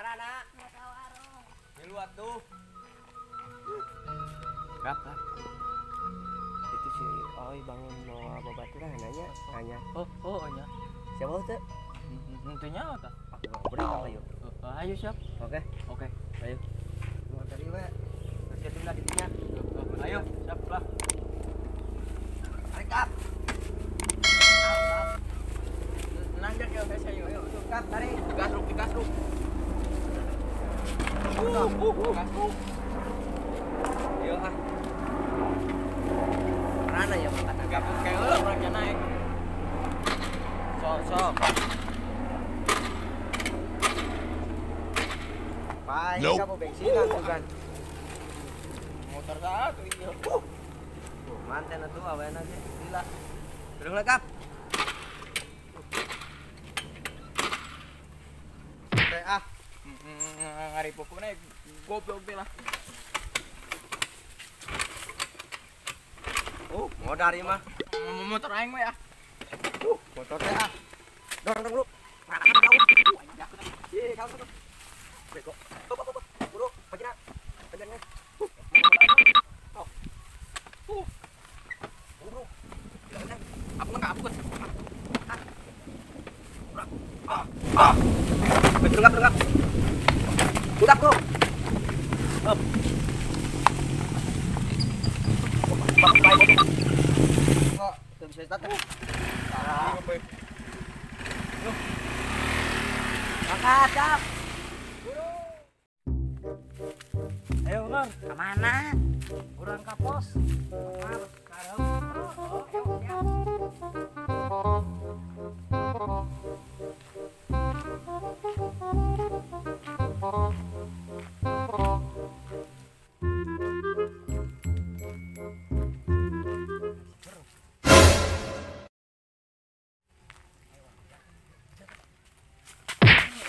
Marana. Ke warung. Di luar tuh. Kap. Itu si Oi bangun mau apa baturan nanya. Oh, nya. Siapa tuh? Tentunya apa? Aku ngobrol apa yuk? Ayo siap. Oke. Ayo. Mau cari we. Siapin lah titiknya. Ayo, siap lah. Tarik kap. Nanjak ya guys, ayo. Ayo, tuh kap tarik. Digasruk. Gasruk. Yo ah. Marana ya makan Gak kayak lo orangnya naik. Sok. Baik, kamu bensinan tuh kan. Motor satu iya. Manten atuh awean aja. Gila. Durung lengkap. Teh ah. Ngari pokoknya goblok deh lah. Mau dari mah. Motor aing mah ya. Motor teh ah. Dorong dulu. Mana kau? Ih, kau tuh. Beko. Buru, pajina. Pajanya. Buru. Aku enggak, aku. Bergerak. Udah, Bro. Up. Kok bisa start? Angkat, Cap. Ayo, Lor. Kemana? Urang ka pos. Kamar, karep.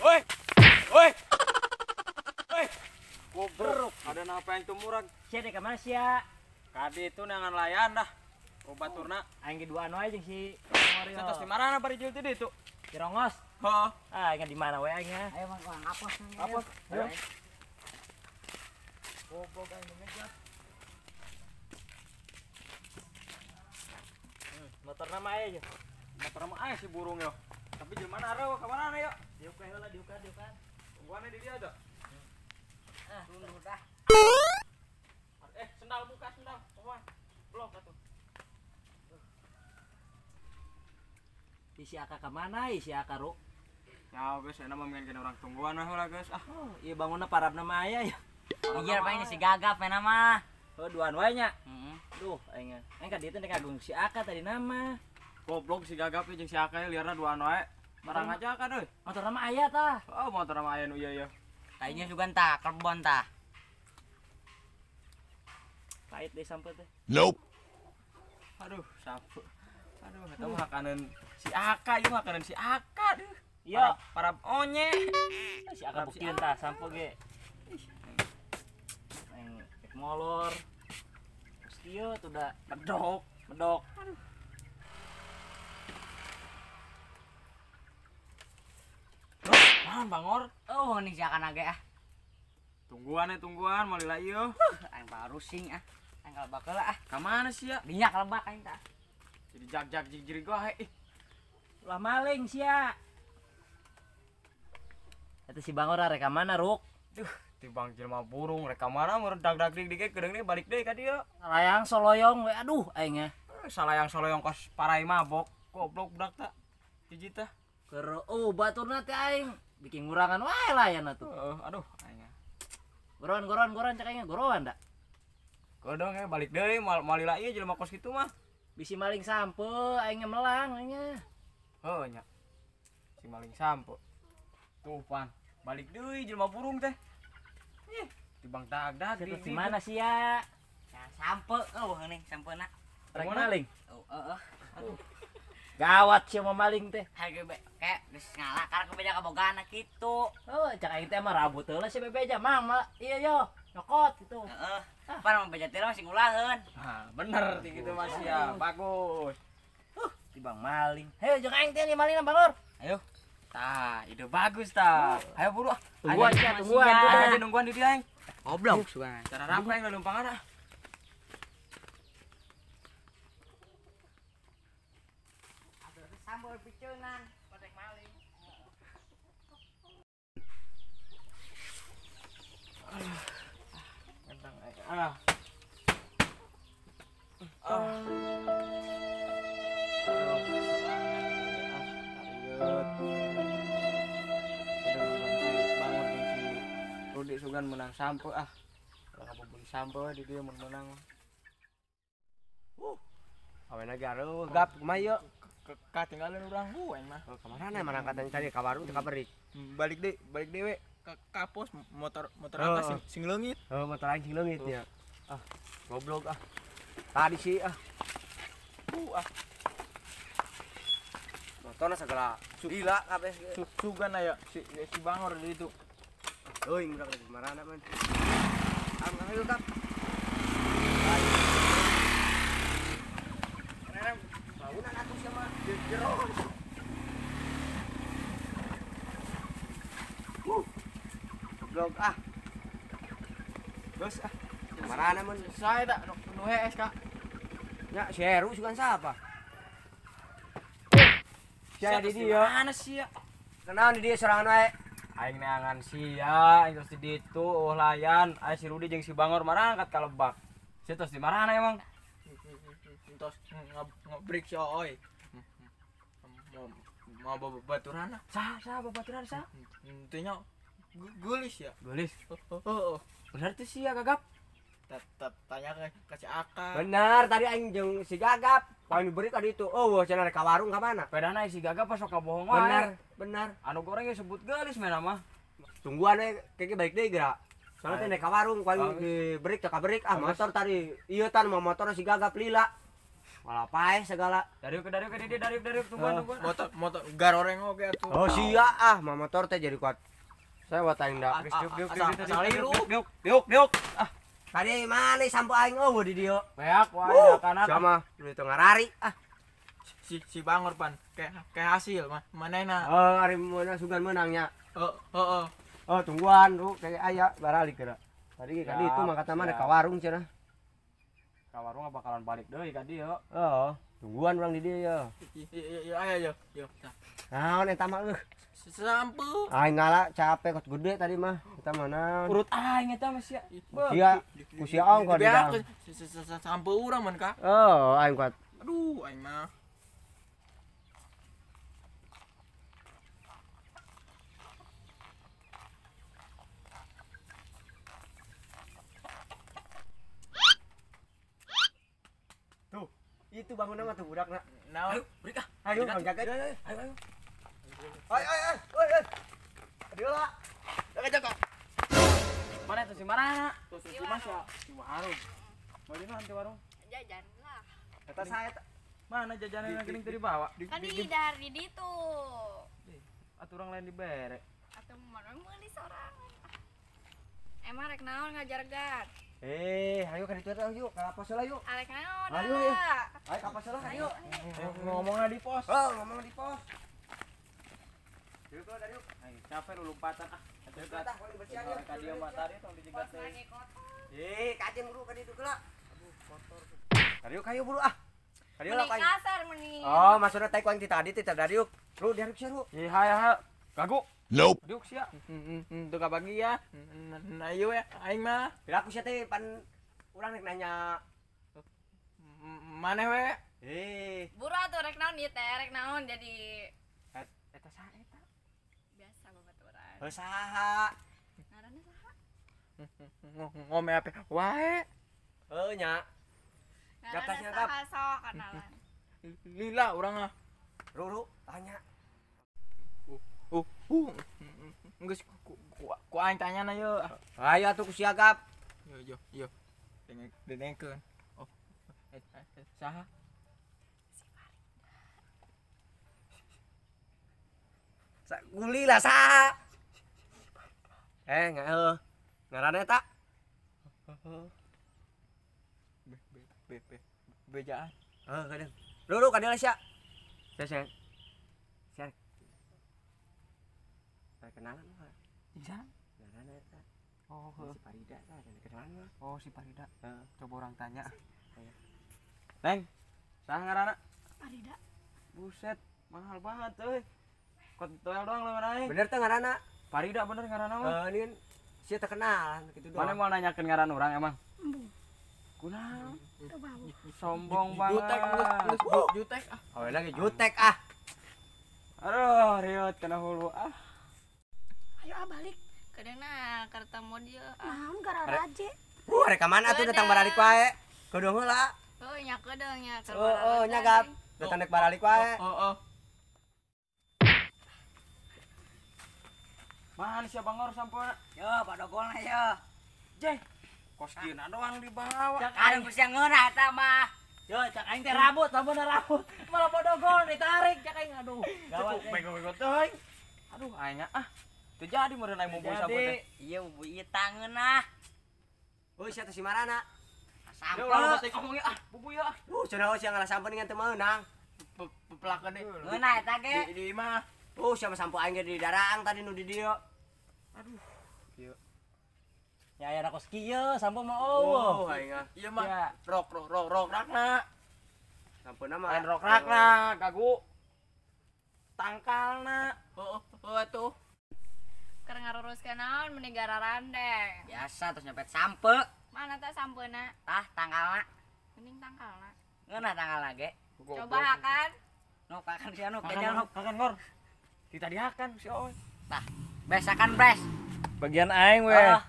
Woi. Goblok, ada napa yang tumurag? Sia deh kemana sia? Kadi itu nangan layan dah. Obat turna. Aing dua anu aja si Satos di mana bari jual tadi itu? Di Rongos. Heeh. Ah, ingat di mana we aingnya? Ayo mang ngapos. Apa? Ayo. Goblok aing ngejar. Motor nama aja. Motor mah aya si burung yo. Tapi di mana areu ka mana yo? Diuka heula diuka. Tungguannya di dia ada. Ah, tunggu dah. Sendal buka sendal. Semua. Blok atuh. Isi aka kemana? Isi aka ru. Ya guys, enak mungkin orang tungguan lah guys. Oh, iya bangunnya parab nama aya ya. Iya, paling si gagap ya nama. Oh, duaan wae nya. Heeh. Duh, aing ka dieu teh kagung si aka tadi nama. Goblok si gagap jeung si Aka liarna duaan wae. Barang aja kan euy. Motor nama aya tah. Oh, motor mah aya nu ieu. Kayaknya juga entah kerbon tah. Pahit deh sampai teh. Aduh, sapu. Aduh, eta mah makanan si Aka, ieu makanan si Aka deuh. Iya. Para onye. Si aka buktian tah sampo ge. Aing rek molor. Terus ieu tuh da medok. Aduh. Naon bangor? Oh, nih si akan age ah. Tungguan mau lila ieu. Aing baru sing ah. Aing kalau bakeula ah. Ka mana sih ya? Dinyak lebak aing tah. Jadi jag jijiri gua he. Lah maling sia. Eta si Bangor rek ka mana, Ruk? Duh, tibang jelema burung rek ka mana meredag dik kedeung deui balik deui ka dieu. Layang soloyong we aduh aing Salayang soloyong kos parai mabok. Goblok budak tah. Hiji tah. Keur baturna teh aing bikin ngurangan wae layan atuh. Aduh, aing. Goron cek aing goroan da. Kodong balik deui mal lila ieu jelema kos kitu mah. Bisi maling sampe aing melang aing. Heuh nya. Si maling sampo. Tuh pan, balik deui jelema burung teh. Ih, tibang dag Terus di mana sia? Ya sampe ning sampeuna. Rek maling. Oh, heeh. Aduh. Gawat sia mah maling teh. Hage be kayak geus ngalah karena kebeja kabogana kitu. Oh, cak aing teh mah rabut heula si bebeja mang iya yo nyokot gitu. Heeh. Apa nama beja teh masih ngulaheun. Nah, bener ti kitu Mas ya. Bagus. Tibang maling. Heo jeung aing teh ni maling Bangor. Ayo. Tah, ide bagus tah. Ayo buru. Tungguan ya, tungguan. Ayo nungguan di dia. Goblok sugan. Cara apa yang lempang ada? Sambal piceungan, kodek maling. Ah. Rudi sugan menang sampo ah. Kalau kabubun sampo di dia menang. Awen lagi aduh gap kumaha yeuh. Tinggalin orang bueng mah. Oh, kemana mana katanya tadi ka warung teh ka berik. Balik deh we ka pos motor Oh, atas sing leungit. Oh, motor aing sing leungit nya. Ah, goblok ah. Tadi sih ah. Motorna segala gila kabeh. Sugan aya si Bangor di itu. Euy, budak lagi marana man. Ayo kap. Bangunan aku sama jero. Goblok ah. Bos ah. Marana man. Saya tak nu HS Kak. Nya si Heru sugan siapa? Sia di dia. Mana sih ya? Kenaon di dia serangan wae. Aing neangan sia, aing terus di ditu layan, aya si Rudi jeung si Bangor marangkat ka Lebak. Sia terus di marana emang. Terus ngebreak si Ooi. Mau babaturan ah. Sah babaturan sah. Intinya gulis ya. Gulis. Oh. Bener tuh sih ya Gagap. Tanya ke si Aka. Bener tadi aing jeung si Gagap. Kami beri tadi itu. Oh, cenah rek ka warung ka mana? Pedana si Gagap pas sok kabohong Bener, wae. bener. Anu goreng ge sebut gelis mena mah. Tungguan we kayaknya balik deui geura. Soalnya teh naik ka warung paling dibreak teh ka break ah motor tadi. Ieu tan mah motor si Gagap lila. Malah paeh segala. Dari tungguan. Motor garoreng oge atuh. Oh sia ah mah motor teh jadi kuat. Saya buat aing da. Diuk. Ah. Tadi mana sampo aing eueuh di dieu. Beak wae kana. Sama nu itu ngarari ah. Si Bangor pan kayak hasil mah manehna. Oh ari mana sugan menangnya. Heeh. Oh tungguan lu kayak aya baralik geura. Tadi ka ditu mah kata mana siap. ka warung cenah. Ka warung bakalan balik deui ka dieu. Oh, tungguan urang di dieu ya. Iya aya yo. Naon eta mah Sampo. aing ngala capek kot gede tadi mah. Eta mah naon? Urut aing eta mah sia. Sia kusia ongko di dalam. Sampo urang man Kak. Oh, aing kuat. Aduh aing mah. Tuh, itu bangunan mah tuh budakna. Naon? Beri kah? Ayo, Bang Jagat. Ayo. Oi. Adio lah. Jaga. Mana tuh si Marana? Tuh si Mas ya. Si warung. Mau di mana warung? Jajan lah. Eta saya Mana jajanan yang geuning teu dibawa? Kan di dari ditu. Atuh urang lain dibere. Atau mana meuli sorang. Emang rek naon ngajar gad. ayo ka ditu yuk, ka pos lah yuk. Arek naon? Ayo, ya. Ayo ka pos lah yuk. Ngomongna di pos. Oh, ngomong di pos. Yuk, dari yuk. Ay, capek lu lompatan ah. Cegat. Tah, poin bersihan yuk. Ka dieu mah tadi tong dijegat Pos deui. lagi kotor. Kajen buru ka ditu geula. Aduh, kotor. Dari yuk kayu buru ah. Dari yuk lah Meni paling. kasar meni. Oh, maksudnya tadi kuang ti tadi ti dari yuk. Lu diharap sia lu. Ih, hai. Gagu. Nope. Diuk sia. Teu kabagi ya. Nah ieu ya aing mah. Bila aku sia teh pan urang rek nanya. Maneh we? Buru atuh rek naon ieu teh rek naon jadi Eta saha eta? biasa babaturan. Heuh saha? Ngaranna saha? Ngome apa? Wae. Heuh nya. Japtasnya, Ngaranna Kap. saha sok kenalan. Lila urang ah. Ruru tanya. Geus ku aing tanyana yeuh. Ayo atuh ku siagap. Yo. Dengkeun. Oh. Saha? Guli lah saha? Ngaranna eta? Bejaan. Kadang. Ruru kadang sia. Sia. kenalan mah. Bisa. Ngaranna eta. Oh, Si Farida tah kenalan mah. oh si Farida. Heeh. Coba orang tanya. Aya. Neng, saha ngaranna? Farida. Buset, mahal banget euy. Kontol doang lu aing. Bener teh ngaranna? Farida bener ngaranna mah. Ini kan sia teh kenalan gitu Mana doang. mau nanyakeun ngaran orang emang? Embu. Kunaon? Teu bau. Sombong banget. Jutek ah. Aweuna ge jutek ah. Aduh, riot kena hulu ah. Ayo balik. Kadangna ketemu dia. Naon gara raje. Rek ka mana tuh datang baralik wae. Kudu heula. Oh, nya kedeung nya. Oh, nyagap. Datang dek baralik wae. Oh. Mana si Bangor sampuna? Yo, padogolna yo. Jeh. Kos dieuna doang dibawa. Cak aing geus yang ngeunah eta mah. Yo, cak aing teh rambut, sampun rambut. Malah bodogol ditarik cak aing aduh. Gawat. Bego-bego teh. Aduh, aing ah. Teu jadi meureun aing mau sampun teh. Iya, bu ieu tangeunah. Oh, sia teh si Marana. Yo, Sampel. lalu batik ngomong ya ah, bubu ya. Cenah sia ngalasampeun ngan teu meunang. Pelakeun deui. Ngeunah eta ge. Di mah. Sia mah sampo aing ge di daraang tadi nu di dieu. Ya aya kos kieu, sampo mah oh. Aing ah. Iya mah. Ya, Rok rakna. Sampuna mah. lain rok rakna, gagu. Tangkalna. Oh atuh. Keur ngaruruskeun naon meni gara randeng. Biasa terus nyopet sampe. Mana teh sampeuna? Tah tanggalna. Mending tangkalna. Ngeunah tanggalna ge. Coba hakan. Nok akan sia nok kejal nok. Makan ngor. Kita dihakan si Oy. Tah, besakan bres. Bagian aing we. Oh,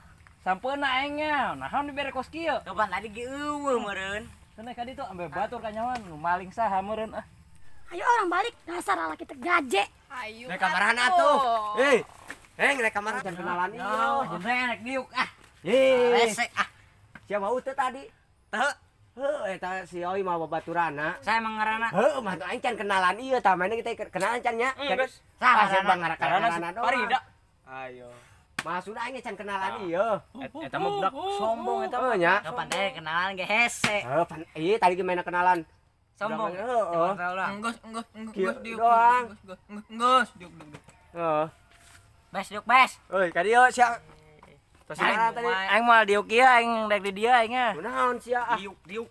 Sampeuna aingnya. Naon dibere kos kieu? coba tadi ge eueuh meureun. Cenah ka ditu ambe batur ka nyawan nu maling saha meureun ah. Ayo orang balik. Dasar lalaki teh gaje. Ayo. Rek kamarana tuh. Rek kamar jangan kenalan ieu. Oh, jenek diuk ah. Rese Rese ah. sia mau teh tadi. Teu, Eta si Oi mah baturana. saya mengarana. Mah tuh aing can kenalan ieu tah mana kita kenalan can nya. Geus. Tah sia Saha bang ngaran-ngaran doang. Farida. Ayo. Maksud aing can kenalan ieu. Eta mah budak sombong eta mah. Nya. Coba teh kenalan ge hese. Ieu tadi ge mana kenalan. Sombong. Heeh. Enggeus Kieu diuk. doang. Enggeus diuk. Heeh. Bes diuk bes. Euy ka dieu sia. Tos mana tadi? Aing moal diuk ieu aing dek di dia aingnya. Kunaon sia ah. Diuk.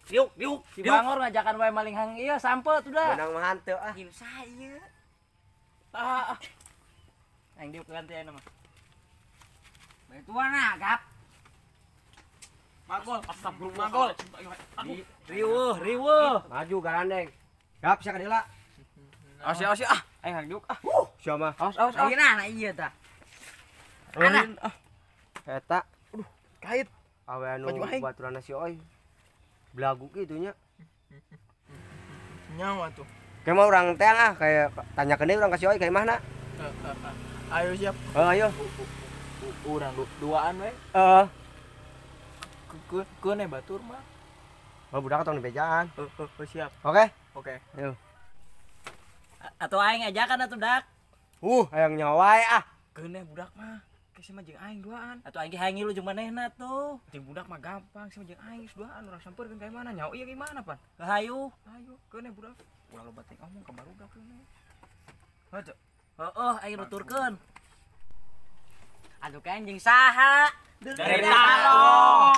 Si Bangor ngajakan wae maling hang ieu sampet udah. Benang mah hanteu ah. Gini saya. Ah. Aing diuk ganti ayeuna mah. Betuan ah, gap. Magol, astagfirullah magol. Riweuh. Maju garandeng. Gap sia ka dieu. Awas ah. Aing hang diuk ah. Sia mah. Awas. Ayeuna ieu tah. Ulin ah. Eta Kait. awe anu Baju aing. baturana si Oi. Belagu kitu nya. Nyawa tuh. Kayak mau orang teh ah kayak tanyakeun deui urang ka si Oi kayak mana? Ayo siap. Ayo. Urang duaan we. Keune batur mah. Budak tong di bejaan. Siap. Oke. Oke. Ayo. Atuh aing ajakan atuh dak. Hayang nyawa wae ah. Keuneh budak mah. Ke mah jeung aing duaan. Atuh aing ge hayang ngilu jeung manehna tuh. Jeung budak mah gampang, sama jeung aing duaan urang sampeurkeun ka mana nyawa ieu gimana pan? Hayu. Ayo, keuneh budak. Ulah loba teh ngomong ka barudak keuneh. Haja. Heeh, aing nuturkeun. Aduh kan jeung saha? Dari Talong.